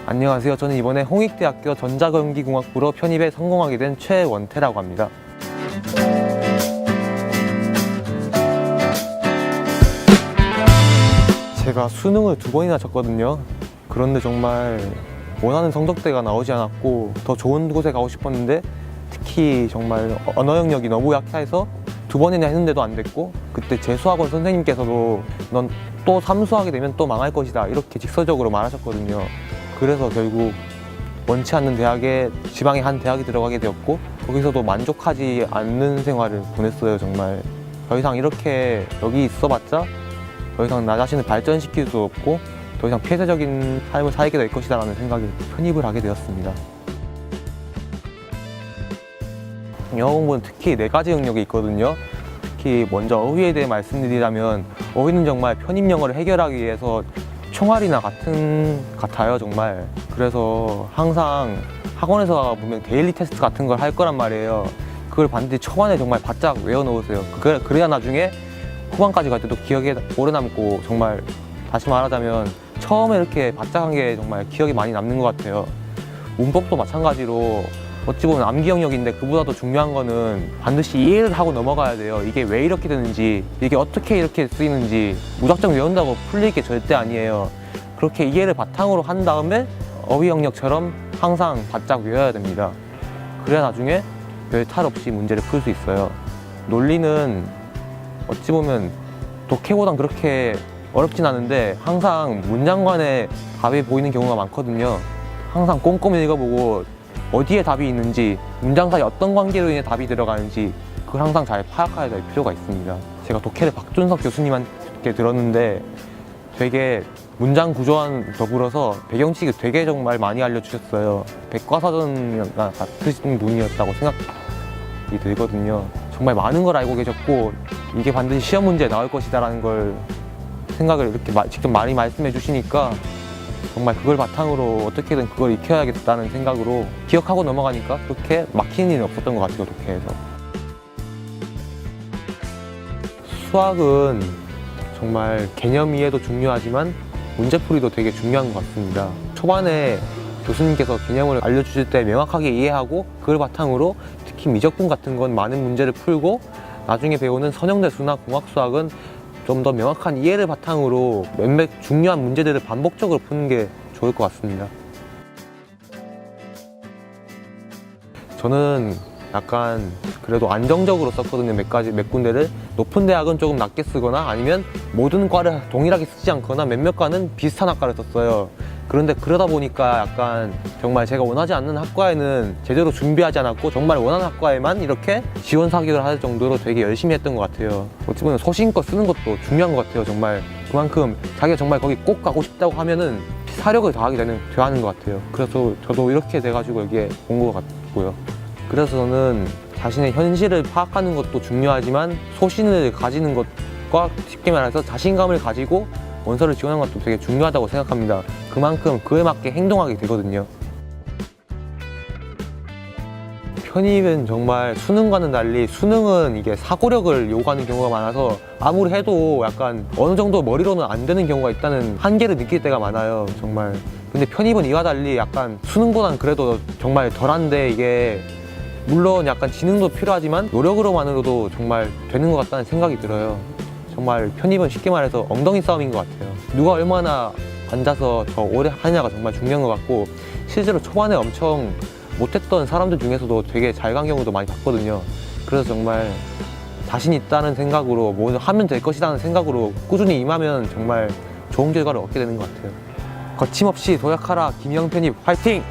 안녕하세요. 저는 이번에 홍익대학교 전자전기공학부로 편입에 성공하게 된 최원태라고 합니다. 제가 수능을 2번이나 쳤거든요. 그런데 정말 원하는 성적대가 나오지 않았고 더 좋은 곳에 가고 싶었는데 특히 정말 언어 영역이 너무 약해서 2번이나 했는데도 안 됐고, 그때 제 수학원 선생님께서도 넌 또 삼수하게 되면 또 망할 것이다 이렇게 직설적으로 말하셨거든요. 그래서 결국 원치 않는 대학에, 지방의 한 대학에 들어가게 되었고, 거기서도 만족하지 않는 생활을 보냈어요. 정말 더 이상 이렇게 여기 있어봤자 더 이상 나 자신을 발전시킬 수 없고 더 이상 폐쇄적인 삶을 살게 될 것이다 라는 생각에 편입을 하게 되었습니다. 영어 공부는 특히 4가지 영역이 있거든요. 특히 먼저 어휘에 대해 말씀드리자면, 어휘는 정말 편입 영어를 해결하기 위해서 총알이나 같아요 정말. 그래서 항상 학원에서 보면 데일리 테스트 같은 걸 할 거란 말이에요. 그걸 반드시 초반에 정말 바짝 외워 놓으세요. 그래야 나중에 후반까지 갈 때도 기억에 오래 남고, 정말 다시 말하자면 처음에 이렇게 바짝 한 게 정말 기억에 많이 남는 것 같아요. 문법도 마찬가지로 어찌 보면 암기 영역인데, 그보다도 중요한 거는 반드시 이해를 하고 넘어가야 돼요. 이게 왜 이렇게 되는지, 이게 어떻게 이렇게 쓰이는지 무작정 외운다고 풀릴 게 절대 아니에요. 그렇게 이해를 바탕으로 한 다음에 어휘 영역처럼 항상 바짝 외워야 됩니다. 그래야 나중에 별 탈 없이 문제를 풀 수 있어요. 논리는 어찌 보면 독해보단 그렇게 어렵진 않은데 항상 문장관에 답이 보이는 경우가 많거든요. 항상 꼼꼼히 읽어보고 어디에 답이 있는지, 문장 사이 어떤 관계로 인해 답이 들어가는지 그걸 항상 잘 파악해야 될 필요가 있습니다. 제가 독해를 박준석 교수님한테 들었는데 되게 문장 구조와 더불어서 배경치기 되게 정말 많이 알려주셨어요. 백과사전이나 같으신 분이었다고 생각이 들거든요. 정말 많은 걸 알고 계셨고, 이게 반드시 시험 문제에 나올 것이다 라는 걸 생각을 이렇게 직접 많이 말씀해 주시니까 정말 그걸 바탕으로 어떻게든 그걸 익혀야겠다는 생각으로 기억하고 넘어가니까 그렇게 막히는 일은 없었던 것 같아요, 독해에서. 수학은 정말 개념 이해도 중요하지만 문제풀이도 되게 중요한 것 같습니다. 초반에 교수님께서 개념을 알려주실 때 명확하게 이해하고 그걸 바탕으로 특히 미적분 같은 건 많은 문제를 풀고, 나중에 배우는 선형대수나 공학수학은 좀 더 명확한 이해를 바탕으로 몇몇 중요한 문제들을 반복적으로 푸는 게 좋을 것 같습니다. 저는 약간 그래도 안정적으로 썼거든요. 몇 군데를. 높은 대학은 조금 낮게 쓰거나, 아니면 모든 과를 동일하게 쓰지 않거나 몇몇 과는 비슷한 학과를 썼어요. 그런데 그러다 보니까 약간 정말 제가 원하지 않는 학과에는 제대로 준비하지 않았고, 정말 원하는 학과에만 이렇게 지원 사격을 할 정도로 되게 열심히 했던 것 같아요. 어찌 보면 소신껏 쓰는 것도 중요한 것 같아요. 정말 그만큼 자기가 정말 거기 꼭 가고 싶다고 하면은 사력을 더하는 것 같아요. 그래서 저도 이렇게 돼가지고 여기에 온 것 같고요. 그래서 저는 자신의 현실을 파악하는 것도 중요하지만 소신을 가지는 것과, 쉽게 말해서 자신감을 가지고 원서를 지원하는 것도 되게 중요하다고 생각합니다. 그만큼 그에 맞게 행동하게 되거든요. 편입은 정말 수능과는 달리, 수능은 이게 사고력을 요구하는 경우가 많아서 아무리 해도 약간 어느 정도 머리로는 안 되는 경우가 있다는 한계를 느낄 때가 많아요, 정말. 근데 편입은 이와 달리 약간 수능보다는 그래도 정말 덜한데, 이게 물론 약간 지능도 필요하지만 노력으로만으로도 정말 되는 것 같다는 생각이 들어요. 정말 편입은 쉽게 말해서 엉덩이 싸움인 것 같아요. 누가 얼마나 앉아서 더 오래 하냐가 정말 중요한 것 같고, 실제로 초반에 엄청 못했던 사람들 중에서도 되게 잘 간 경우도 많이 봤거든요. 그래서 정말 자신 있다는 생각으로, 뭐 하면 될 것이라는 생각으로 꾸준히 임하면 정말 좋은 결과를 얻게 되는 것 같아요. 거침없이 도약하라 김영 편입 화이팅!